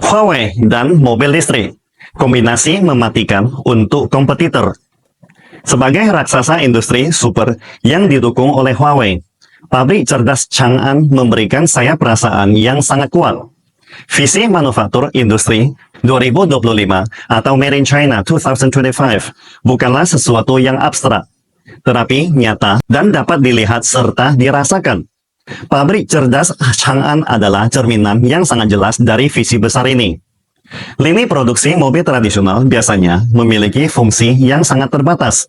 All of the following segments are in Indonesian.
Huawei dan mobil listrik, kombinasi mematikan untuk kompetitor. Sebagai raksasa industri super yang didukung oleh Huawei, pabrik cerdas Chang'an memberikan saya perasaan yang sangat kuat. Visi manufaktur industri 2025 atau Made in China 2025 bukanlah sesuatu yang abstrak, tetapi nyata dan dapat dilihat serta dirasakan. Pabrik cerdas Chang'an adalah cerminan yang sangat jelas dari visi besar ini. Lini produksi mobil tradisional biasanya memiliki fungsi yang sangat terbatas.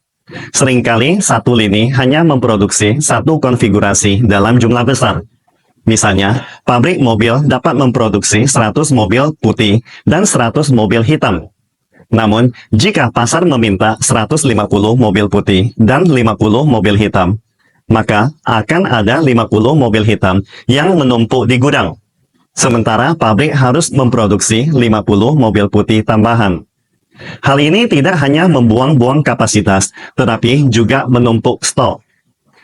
Seringkali satu lini hanya memproduksi satu konfigurasi dalam jumlah besar. Misalnya, pabrik mobil dapat memproduksi 100 mobil putih dan 100 mobil hitam. Namun, jika pasar meminta 150 mobil putih dan 50 mobil hitam, maka akan ada 50 mobil hitam yang menumpuk di gudang. Sementara pabrik harus memproduksi 50 mobil putih tambahan. Hal ini tidak hanya membuang-buang kapasitas, tetapi juga menumpuk stok.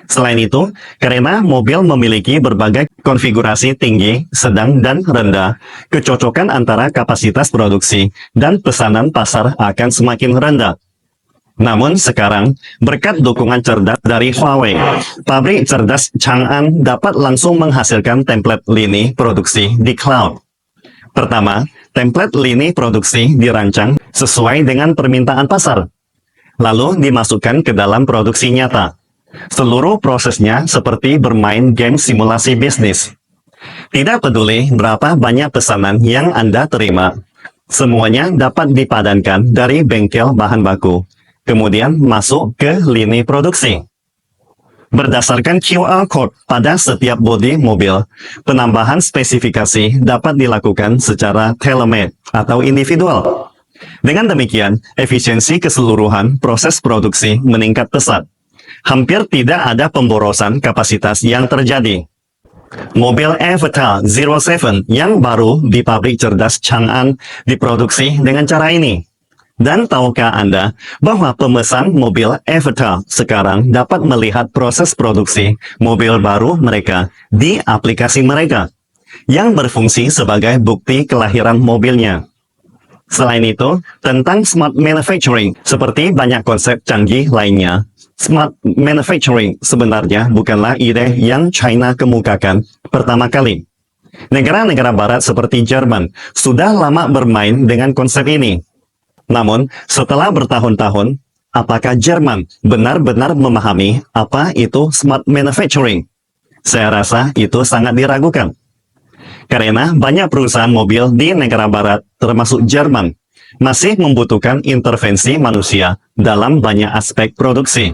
Selain itu, karena mobil memiliki berbagai konfigurasi tinggi, sedang, dan rendah, kecocokan antara kapasitas produksi dan pesanan pasar akan semakin rendah. Namun sekarang, berkat dukungan cerdas dari Huawei, pabrik cerdas Chang'an dapat langsung menghasilkan template lini produksi di cloud. Pertama, template lini produksi dirancang sesuai dengan permintaan pasar, lalu dimasukkan ke dalam produksi nyata. Seluruh prosesnya seperti bermain game simulasi bisnis. Tidak peduli berapa banyak pesanan yang Anda terima, semuanya dapat dipadankan dari bengkel bahan baku, kemudian masuk ke lini produksi. Berdasarkan QR code pada setiap bodi mobil, penambahan spesifikasi dapat dilakukan secara tailor-made atau individual. Dengan demikian, efisiensi keseluruhan proses produksi meningkat pesat. Hampir tidak ada pemborosan kapasitas yang terjadi. Mobil Avatar 07 yang baru di pabrik cerdas Chang'an diproduksi dengan cara ini. Dan tahukah Anda bahwa pemesan mobil Avatar sekarang dapat melihat proses produksi mobil baru mereka di aplikasi mereka, yang berfungsi sebagai bukti kelahiran mobilnya. Selain itu, tentang smart manufacturing, seperti banyak konsep canggih lainnya, smart manufacturing sebenarnya bukanlah ide yang China kemukakan pertama kali. Negara-negara barat seperti Jerman sudah lama bermain dengan konsep ini. Namun, setelah bertahun-tahun, apakah Jerman benar-benar memahami apa itu smart manufacturing? Saya rasa itu sangat diragukan. Karena banyak perusahaan mobil di negara barat, termasuk Jerman, masih membutuhkan intervensi manusia dalam banyak aspek produksi.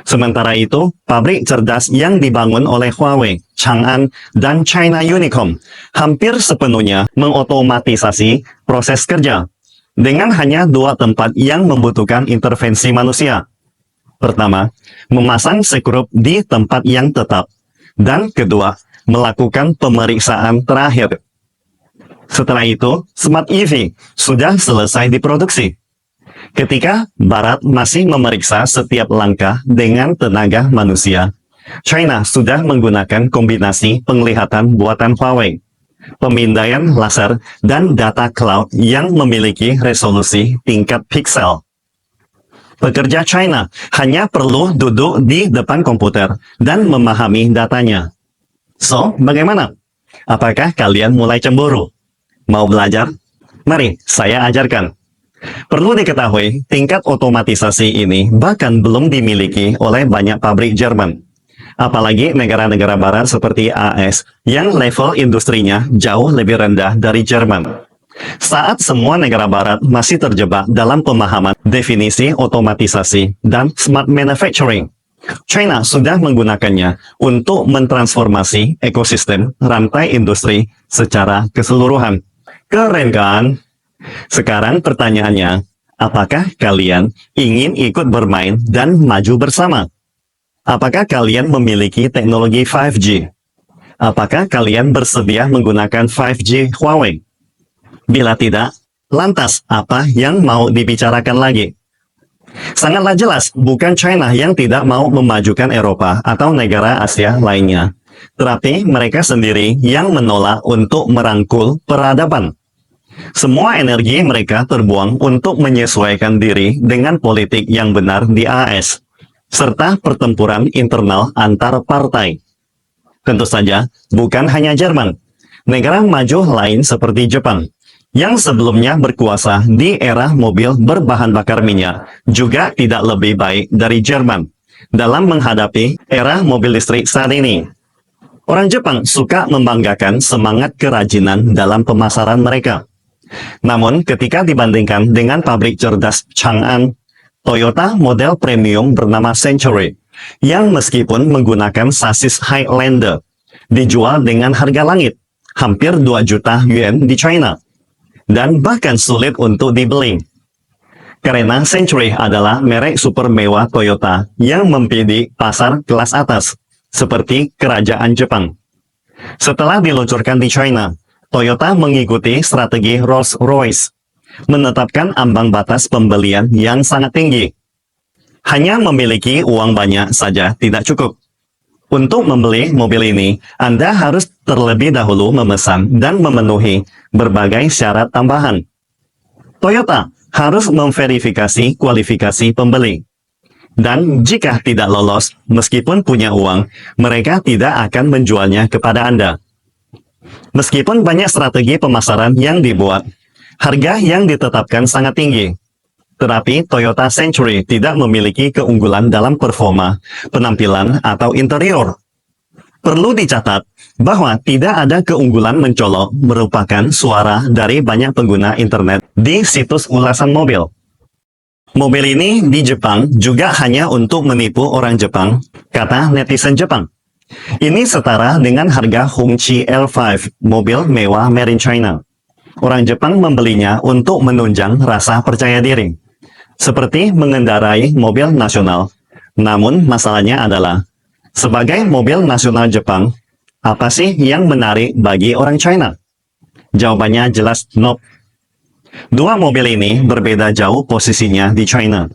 Sementara itu, pabrik cerdas yang dibangun oleh Huawei, Chang'an, dan China Unicom hampir sepenuhnya mengotomatisasi proses kerja, dengan hanya dua tempat yang membutuhkan intervensi manusia. Pertama, memasang sekrup di tempat yang tetap, dan kedua, melakukan pemeriksaan terakhir. Setelah itu, Smart EV sudah selesai diproduksi. Ketika Barat masih memeriksa setiap langkah dengan tenaga manusia, China sudah menggunakan kombinasi penglihatan buatan Huawei, pemindaian laser, dan data cloud yang memiliki resolusi tingkat piksel. Pekerja China hanya perlu duduk di depan komputer dan memahami datanya. So, bagaimana? Apakah kalian mulai cemburu? Mau belajar? Mari, saya ajarkan. Perlu diketahui, tingkat otomatisasi ini bahkan belum dimiliki oleh banyak pabrik Jerman. Apalagi negara-negara barat seperti AS, yang level industrinya jauh lebih rendah dari Jerman. Saat semua negara barat masih terjebak dalam pemahaman definisi otomatisasi dan smart manufacturing, China sudah menggunakannya untuk mentransformasi ekosistem rantai industri secara keseluruhan. Keren kan? Sekarang pertanyaannya, apakah kalian ingin ikut bermain dan maju bersama? Apakah kalian memiliki teknologi 5G? Apakah kalian bersedia menggunakan 5G Huawei? Bila tidak, lantas apa yang mau dibicarakan lagi? Sangatlah jelas, bukan China yang tidak mau memajukan Eropa atau negara Asia lainnya, tetapi mereka sendiri yang menolak untuk merangkul peradaban. Semua energi mereka terbuang untuk menyesuaikan diri dengan politik yang benar di AS, serta pertempuran internal antar partai. Tentu saja, bukan hanya Jerman. Negara maju lain seperti Jepang, yang sebelumnya berkuasa di era mobil berbahan bakar minyak, juga tidak lebih baik dari Jerman dalam menghadapi era mobil listrik saat ini. Orang Jepang suka membanggakan semangat kerajinan dalam pemasaran mereka. Namun, ketika dibandingkan dengan pabrik cerdas Chang'an, Toyota model premium bernama Century, yang meskipun menggunakan sasis Highlander, dijual dengan harga langit, hampir 2 juta yuan di China, dan bahkan sulit untuk dibeli. Karena Century adalah merek super mewah Toyota yang membidik pasar kelas atas, seperti kerajaan Jepang. Setelah diluncurkan di China, Toyota mengikuti strategi Rolls-Royce, menetapkan ambang batas pembelian yang sangat tinggi. Hanya memiliki uang banyak saja tidak cukup. Untuk membeli mobil ini, Anda harus terlebih dahulu memesan dan memenuhi berbagai syarat tambahan. Toyota harus memverifikasi kualifikasi pembeli. Dan jika tidak lolos, meskipun punya uang, mereka tidak akan menjualnya kepada Anda. Meskipun banyak strategi pemasaran yang dibuat, harga yang ditetapkan sangat tinggi. Tetapi Toyota Century tidak memiliki keunggulan dalam performa, penampilan, atau interior. Perlu dicatat bahwa tidak ada keunggulan mencolok merupakan suara dari banyak pengguna internet di situs ulasan mobil. Mobil ini di Jepang juga hanya untuk menipu orang Jepang, kata netizen Jepang. Ini setara dengan harga Hongqi L5, mobil mewah made in China. Orang Jepang membelinya untuk menunjang rasa percaya diri, seperti mengendarai mobil nasional. Namun masalahnya adalah, sebagai mobil nasional Jepang, apa sih yang menarik bagi orang China? Jawabannya jelas no. Dua mobil ini berbeda jauh posisinya di China.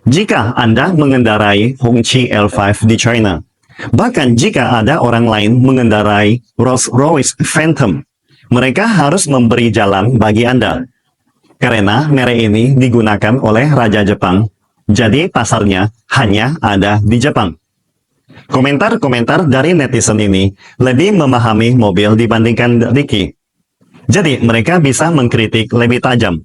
Jika Anda mengendarai Hongqi L5 di China, bahkan jika ada orang lain mengendarai Rolls-Royce Phantom, mereka harus memberi jalan bagi Anda. Karena merek ini digunakan oleh Raja Jepang, jadi pasarnya hanya ada di Jepang. Komentar-komentar dari netizen ini lebih memahami mobil dibandingkan Ricky. Jadi mereka bisa mengkritik lebih tajam.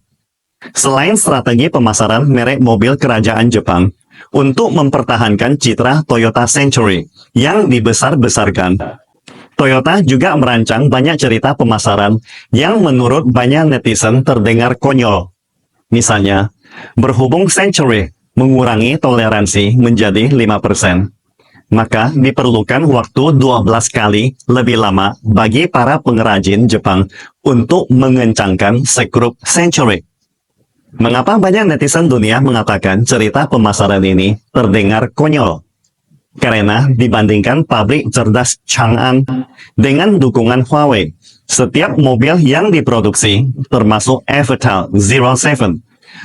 Selain strategi pemasaran merek mobil kerajaan Jepang, untuk mempertahankan citra Toyota Century yang dibesar-besarkan, Toyota juga merancang banyak cerita pemasaran yang menurut banyak netizen terdengar konyol. Misalnya, berhubung Century mengurangi toleransi menjadi 5%, maka diperlukan waktu 12 kali lebih lama bagi para pengrajin Jepang untuk mengencangkan sekrup Century. Mengapa banyak netizen dunia mengatakan cerita pemasaran ini terdengar konyol? Karena dibandingkan pabrik cerdas Chang'an dengan dukungan Huawei, setiap mobil yang diproduksi, termasuk Avatar 07,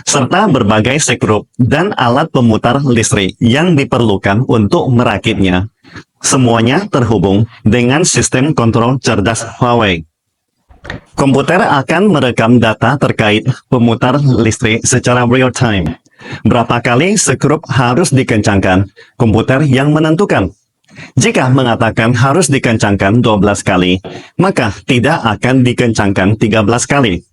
serta berbagai sekrup dan alat pemutar listrik yang diperlukan untuk merakitnya, semuanya terhubung dengan sistem kontrol cerdas Huawei. Komputer akan merekam data terkait pemutar listrik secara real-time. Berapa kali sekrup harus dikencangkan, komputer yang menentukan. Jika mengatakan harus dikencangkan 12 kali, maka tidak akan dikencangkan 13 kali.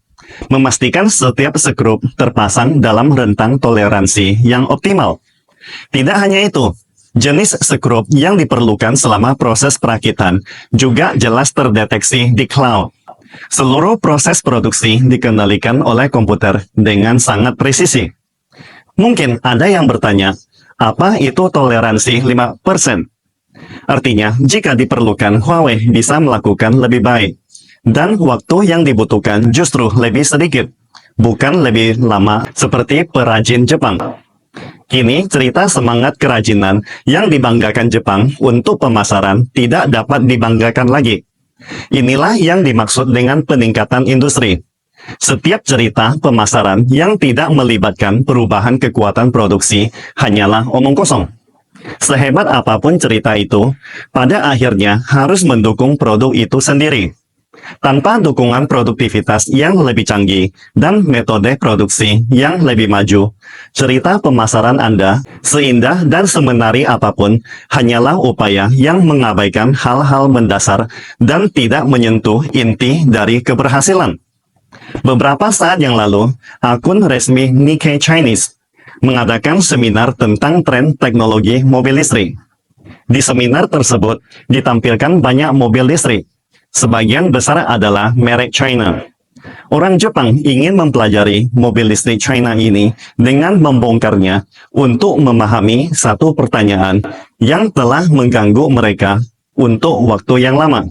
Memastikan setiap sekrup terpasang dalam rentang toleransi yang optimal. Tidak hanya itu, jenis sekrup yang diperlukan selama proses perakitan juga jelas terdeteksi di cloud. Seluruh proses produksi dikendalikan oleh komputer dengan sangat presisi. Mungkin ada yang bertanya, apa itu toleransi 5%? Artinya, jika diperlukan, Huawei bisa melakukan lebih baik. Dan waktu yang dibutuhkan justru lebih sedikit, bukan lebih lama seperti perajin Jepang. Kini cerita semangat kerajinan yang dibanggakan Jepang untuk pemasaran tidak dapat dibanggakan lagi. Inilah yang dimaksud dengan peningkatan industri. Setiap cerita pemasaran yang tidak melibatkan perubahan kekuatan produksi hanyalah omong kosong. Sehebat apapun cerita itu, pada akhirnya harus mendukung produk itu sendiri. Tanpa dukungan produktivitas yang lebih canggih dan metode produksi yang lebih maju, cerita pemasaran Anda, seindah dan semenari apapun, hanyalah upaya yang mengabaikan hal-hal mendasar dan tidak menyentuh inti dari keberhasilan. Beberapa saat yang lalu, akun resmi Nikkei Chinese mengadakan seminar tentang tren teknologi mobil listrik. Di seminar tersebut ditampilkan banyak mobil listrik. Sebagian besar adalah merek China. Orang Jepang ingin mempelajari mobil listrik China ini dengan membongkarnya untuk memahami satu pertanyaan yang telah mengganggu mereka untuk waktu yang lama.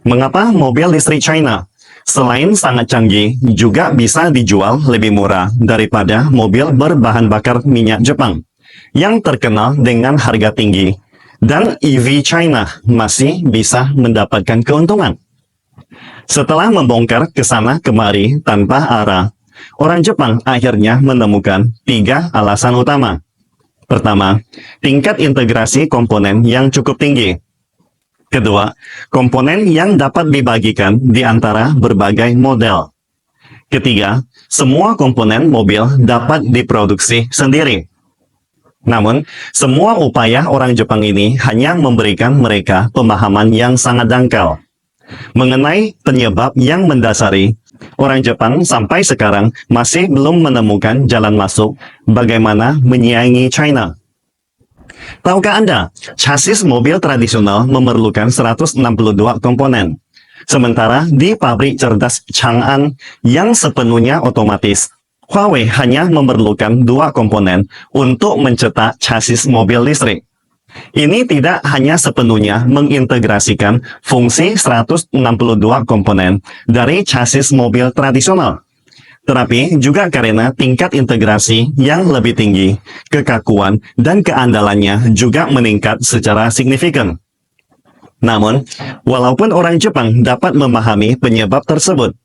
Mengapa mobil listrik China, selain sangat canggih, juga bisa dijual lebih murah daripada mobil berbahan bakar minyak Jepang yang terkenal dengan harga tinggi? Dan EV China masih bisa mendapatkan keuntungan. Setelah membongkar ke sana kemari tanpa arah, orang Jepang akhirnya menemukan 3 alasan utama. Pertama, tingkat integrasi komponen yang cukup tinggi. Kedua, komponen yang dapat dibagikan di antara berbagai model. Ketiga, semua komponen mobil dapat diproduksi sendiri. Namun, semua upaya orang Jepang ini hanya memberikan mereka pemahaman yang sangat dangkal. Mengenai penyebab yang mendasari, orang Jepang sampai sekarang masih belum menemukan jalan masuk bagaimana menyaingi China. Tahukah Anda, chassis mobil tradisional memerlukan 162 komponen. Sementara di pabrik cerdas Chang'an yang sepenuhnya otomatis, Huawei hanya memerlukan 2 komponen untuk mencetak chassis mobil listrik. Ini tidak hanya sepenuhnya mengintegrasikan fungsi 162 komponen dari chassis mobil tradisional, tetapi juga karena tingkat integrasi yang lebih tinggi, kekakuan dan keandalannya juga meningkat secara signifikan. Namun, walaupun orang Jepang dapat memahami penyebab tersebut,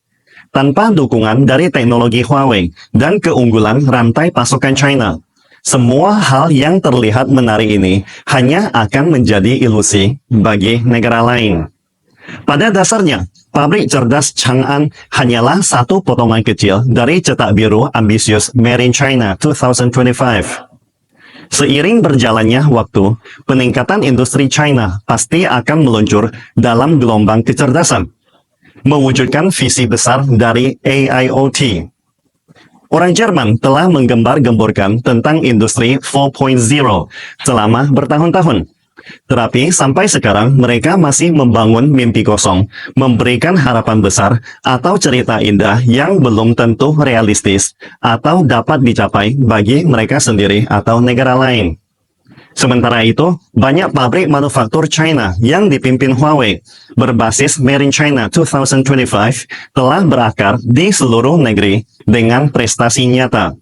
tanpa dukungan dari teknologi Huawei dan keunggulan rantai pasokan China, semua hal yang terlihat menarik ini hanya akan menjadi ilusi bagi negara lain. Pada dasarnya, pabrik cerdas Chang'an hanyalah satu potongan kecil dari cetak biru ambisius Made in China 2025. Seiring berjalannya waktu, peningkatan industri China pasti akan meluncur dalam gelombang kecerdasan, mewujudkan visi besar dari AIoT. Orang Jerman telah menggembar-gemborkan tentang industri 4.0 selama bertahun-tahun. Tetapi sampai sekarang mereka masih membangun mimpi kosong, memberikan harapan besar atau cerita indah yang belum tentu realistis atau dapat dicapai bagi mereka sendiri atau negara lain. Sementara itu, banyak pabrik manufaktur China yang dipimpin Huawei berbasis Made in China 2025 telah berakar di seluruh negeri dengan prestasi nyata.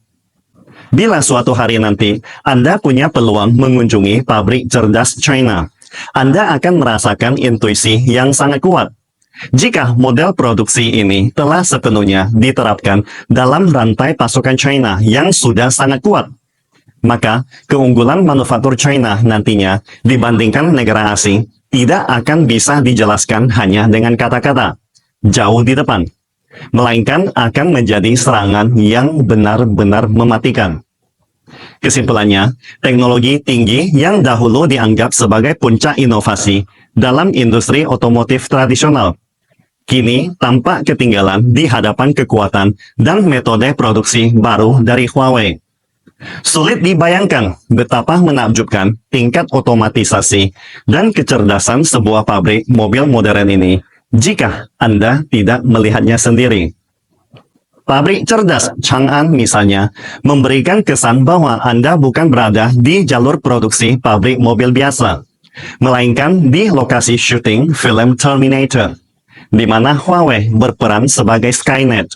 Bila suatu hari nanti Anda punya peluang mengunjungi pabrik cerdas China, Anda akan merasakan intuisi yang sangat kuat. Jika model produksi ini telah sepenuhnya diterapkan dalam rantai pasokan China yang sudah sangat kuat, maka keunggulan manufaktur China nantinya dibandingkan negara asing tidak akan bisa dijelaskan hanya dengan kata-kata jauh di depan, melainkan akan menjadi serangan yang benar-benar mematikan. Kesimpulannya, teknologi tinggi yang dahulu dianggap sebagai puncak inovasi dalam industri otomotif tradisional, kini tampak ketinggalan di hadapan kekuatan dan metode produksi baru dari Huawei. Sulit dibayangkan betapa menakjubkan tingkat otomatisasi dan kecerdasan sebuah pabrik mobil modern ini jika Anda tidak melihatnya sendiri. Pabrik cerdas Chang'an misalnya memberikan kesan bahwa Anda bukan berada di jalur produksi pabrik mobil biasa, melainkan di lokasi syuting film Terminator, di mana Huawei berperan sebagai Skynet.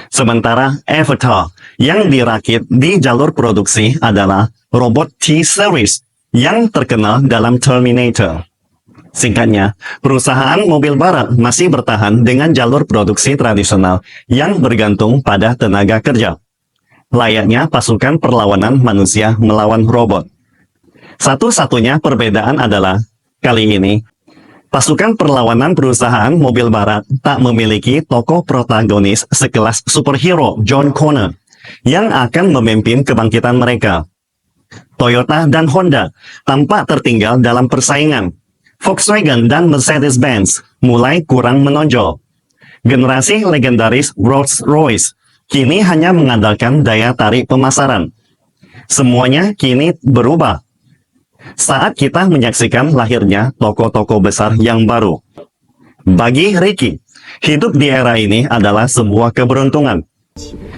Sementara Avatar yang dirakit di jalur produksi adalah robot T-Series yang terkenal dalam Terminator. Singkatnya, perusahaan mobil barat masih bertahan dengan jalur produksi tradisional yang bergantung pada tenaga kerja, layaknya pasukan perlawanan manusia melawan robot. Satu-satunya perbedaan adalah, kali ini, Pasukan perlawanan perusahaan mobil barat tak memiliki tokoh protagonis sekelas superhero John Connor yang akan memimpin kebangkitan mereka. Toyota dan Honda tampak tertinggal dalam persaingan. Volkswagen dan Mercedes-Benz mulai kurang menonjol. Generasi legendaris Rolls-Royce kini hanya mengandalkan daya tarik pemasaran. Semuanya kini berubah saat kita menyaksikan lahirnya toko-toko besar yang baru. Bagi Ricky, hidup di era ini adalah sebuah keberuntungan.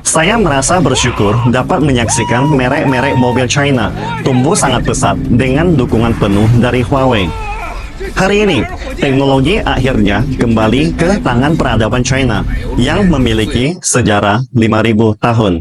Saya merasa bersyukur dapat menyaksikan merek-merek mobil China tumbuh sangat pesat dengan dukungan penuh dari Huawei. Hari ini, teknologi akhirnya kembali ke tangan peradaban China yang memiliki sejarah 5.000 tahun.